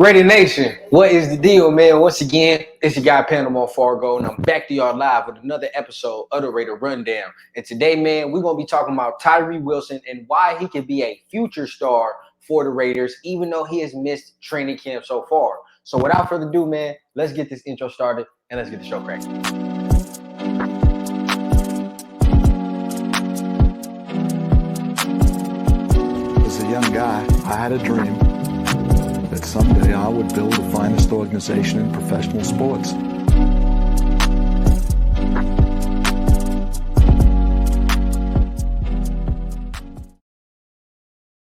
Raider Nation, what is the deal, man? Once again, it's your guy Panama Fargo, and I'm back to y'all live with another episode of the Raider Rundown. And today, man, we're going to be talking about Tyree Wilson and why he could be a future star for the Raiders, even though he has missed training camp so far. So without further ado, man, let's get this intro started and let's get the show cracking. As a young guy, I had a dream that someday I would build the finest organization in professional sports.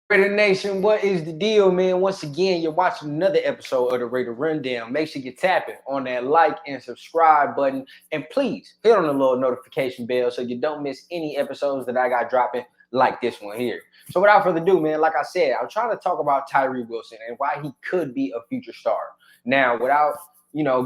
Raider Nation, what is the deal, man? Once again, you're watching another episode of the Raider Rundown. Make sure you tap it on that like and subscribe button. And please hit on the little notification bell so you don't miss any episodes that I got dropping like this one here. So without further ado, man, like I said, I'm trying to talk about Tyree Wilson and why he could be a future star. Now, without,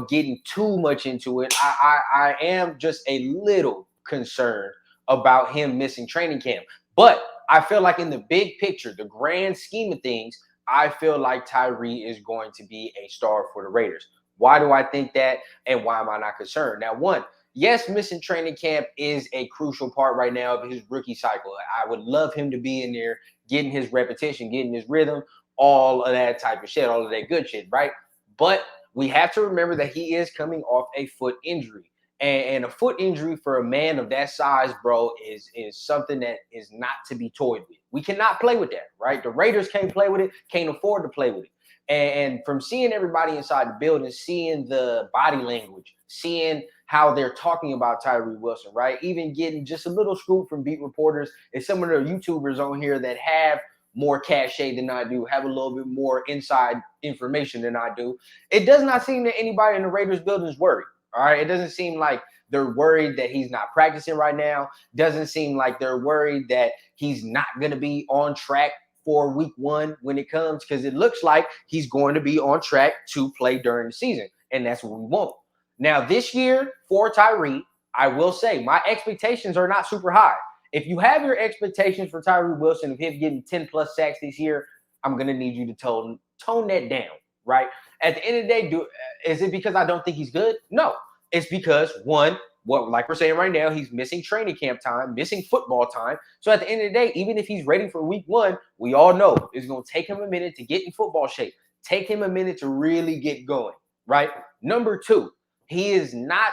getting too much into it, I am just a little concerned about him missing training camp. But I feel like in the big picture, the grand scheme of things, I feel like Tyree is going to be a star for the Raiders. Why do I think that? And why am I not concerned? Now, one, yes, missing training camp is a crucial part right now of his rookie cycle. I would love him to be in there, getting his repetition, getting his rhythm, all of that type of shit, all of that good shit, right? But we have to remember that he is coming off a foot injury. And a foot injury for a man of that size, bro, is something that is not to be toyed with. We cannot play with that, right? The Raiders can't play with it, can't afford to play with it. And from seeing everybody inside the building, seeing the body language, seeing how they're talking about Tyree Wilson, right? Even getting just a little scoop from beat reporters and some of the YouTubers on here that have more cachet than I do, have a little bit more inside information than I do. It does not seem that anybody in the Raiders building is worried. All right. It doesn't seem like they're worried that he's not practicing right now. Doesn't seem like they're worried that he's not going to be on track for week one when it comes, because it looks like he's going to be on track to play during the season. And that's what we want. Now, this year for Tyree, I will say my expectations are not super high. If you have your expectations for Tyree Wilson of him getting 10 plus sacks this year, I'm going to need you to tone that down. Right. At the end of the day, is it because I don't think he's good? No, it's because one, like we're saying right now, he's missing training camp time, missing football time. So at the end of the day, even if he's ready for week one, we all know it's going to take him a minute to get in football shape, take him a minute to really get going. Right. Number two, he is not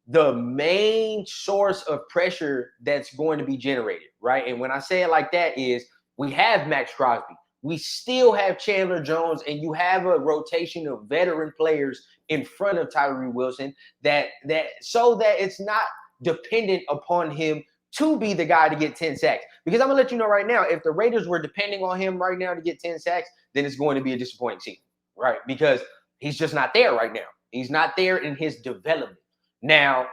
the main source of pressure that's going to be generated. Right. And when I say it like that is we have Max Crosby. We still have Chandler Jones, and you have a rotation of veteran players in front of Tyree Wilson so that it's not dependent upon him to be the guy to get 10 sacks. Because I'm going to let you know right now, if the Raiders were depending on him right now to get 10 sacks, then it's going to be a disappointing season, right? Because he's just not there right now. He's not there in his development. Now,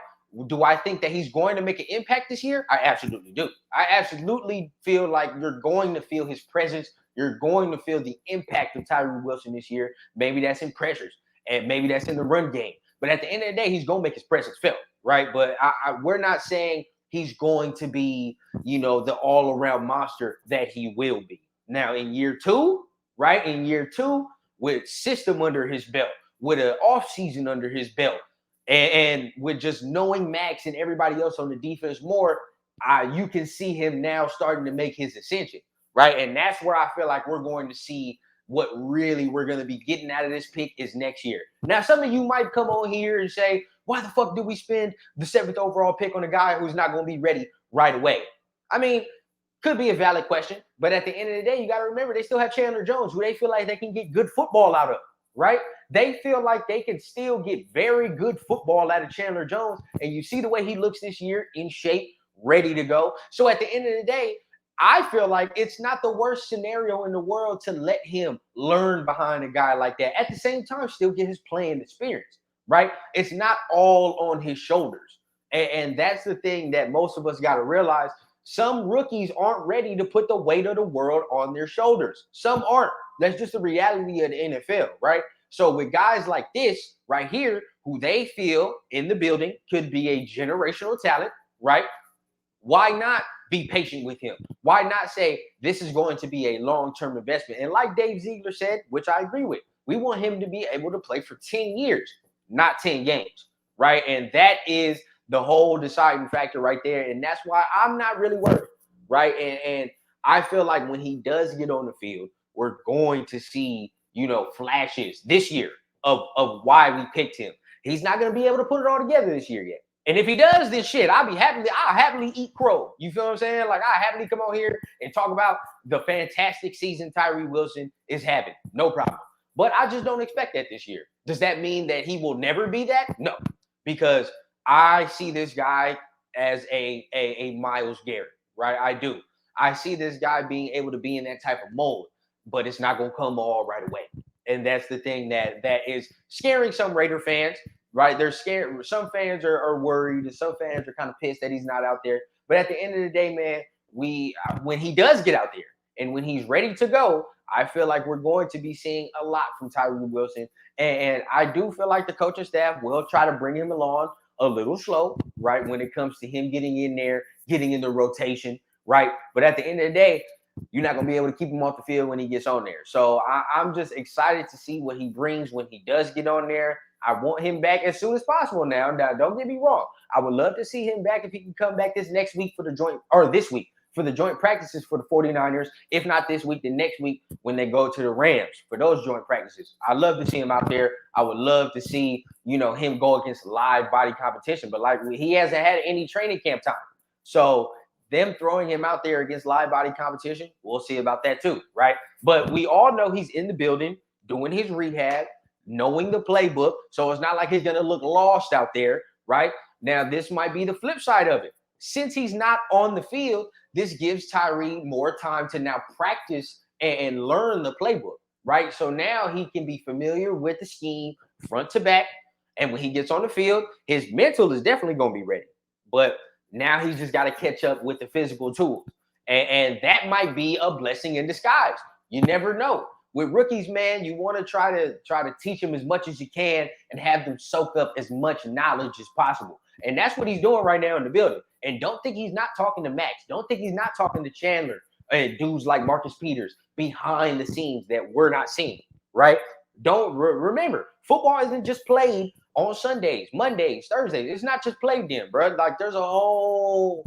do I think that he's going to make an impact this year? I absolutely do. I absolutely feel like you're going to feel his presence. You're going to feel the impact of Tyree Wilson this year. Maybe that's in pressures, and maybe that's in the run game. But at the end of the day, he's going to make his presence felt, right? But we're not saying he's going to be, the all-around monster that he will be. Now, in year two, right? In year two, with system under his belt, with an offseason under his belt, and with just knowing Max and everybody else on the defense more, you can see him now starting to make his ascension. Right. And that's where I feel like we're going to see what really we're going to be getting out of this pick is next year. Now, some of you might come on here and say, why the fuck did we spend the 7th overall pick on a guy who's not going to be ready right away? I mean, could be a valid question. But at the end of the day, you got to remember they still have Chandler Jones, who they feel like they can get good football out of. Right. They feel like they can still get very good football out of Chandler Jones. And you see the way he looks this year, in shape, ready to go. So at the end of the day, I feel like it's not the worst scenario in the world to let him learn behind a guy like that. At the same time, still get his playing experience, right? It's not all on his shoulders. And that's the thing that most of us got to realize. Some rookies aren't ready to put the weight of the world on their shoulders. Some aren't. That's just the reality of the NFL, right? So with guys like this right here, who they feel in the building could be a generational talent, right? Why not be patient with him? Why not say this is going to be a long-term investment? And like Dave Ziegler said, which I agree with, We want him to be able to play for 10 years, not 10 games, right? And that is the whole deciding factor right there. And that's why I'm not really worried, right? And I feel like when he does get on the field, we're going to see, flashes this year of why we picked him. He's not going to be able to put it all together this year yet. And if he does this shit, I'll happily eat crow. You feel what I'm saying? Like, I'll happily come on here and talk about the fantastic season Tyree Wilson is having. No problem. But I just don't expect that this year. Does that mean that he will never be that? No, because I see this guy as a Myles Garrett, right? I do. I see this guy being able to be in that type of mold, but it's not going to come all right away. And that's the thing that is scaring some Raider fans, right? They're scared. Some fans are worried, and some fans are kind of pissed that he's not out there. But at the end of the day, man, when he does get out there and when he's ready to go, I feel like we're going to be seeing a lot from Tyree Wilson. And I do feel like the coaching staff will try to bring him along a little slow, right, when it comes to him getting in there, getting in the rotation, right? But at the end of the day, you're not going to be able to keep him off the field when he gets on there. So I'm just excited to see what he brings when he does get on there. I want him back as soon as possible now. Now, don't get me wrong. I would love to see him back if he can come back this week for the joint practices for the 49ers. If not this week, then next week when they go to the Rams for those joint practices. I love to see him out there. I would love to see, him go against live body competition. But like, he hasn't had any training camp time. So them throwing him out there against live body competition, we'll see about that too, right? But we all know he's in the building doing his rehab, knowing the playbook. So it's not like he's going to look lost out there, right? Now, this might be the flip side of it. Since he's not on the field, this gives Tyree more time to now practice and learn the playbook, right? So now he can be familiar with the scheme front to back. And when he gets on the field, his mental is definitely going to be ready. But now he's just got to catch up with the physical tools. And that might be a blessing in disguise. You never know. With rookies, man, you want to try to teach them as much as you can and have them soak up as much knowledge as possible. And that's what he's doing right now in the building. And don't think he's not talking to Max. Don't think he's not talking to Chandler and dudes like Marcus Peters behind the scenes that we're not seeing, right? Don't remember, football isn't just played on Sundays, Mondays, Thursdays. It's not just played then, bro. Like, there's a whole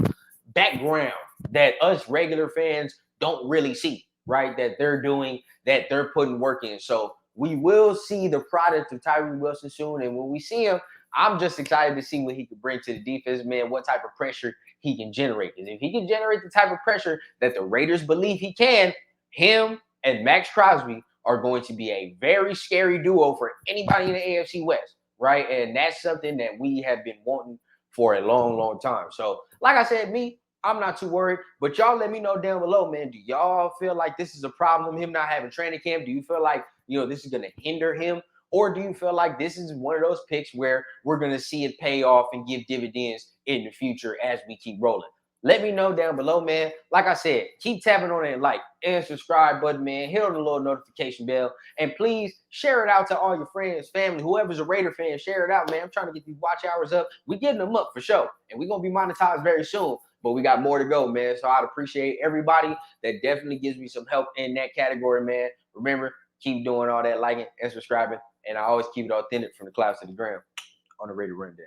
background that us regular fans don't really see, right? That they're doing, that they're putting work in. So we will see the product of Tyree Wilson soon. And when we see him, I'm just excited to see what he can bring to the defense, man, what type of pressure he can generate. Because if he can generate the type of pressure that the Raiders believe he can, him and Max Crosby are going to be a very scary duo for anybody in the AFC West, right? And that's something that we have been wanting for a long, long time. So, like I said, I'm not too worried, but y'all let me know down below, man. Do y'all feel like this is a problem, him not having training camp? Do you feel like, this is going to hinder him? Or do you feel like this is one of those picks where we're going to see it pay off and give dividends in the future as we keep rolling? Let me know down below, man. Like I said, keep tapping on that like and subscribe button, man. Hit on the little notification bell. And please share it out to all your friends, family, whoever's a Raider fan. Share it out, man. I'm trying to get these watch hours up. We're getting them up for sure. And we're going to be monetized very soon. But we got more to go, man. So I'd appreciate everybody that definitely gives me some help in that category, man. Remember, keep doing all that liking and subscribing. And I always keep it authentic from the clouds to the ground on the Raider Rundown.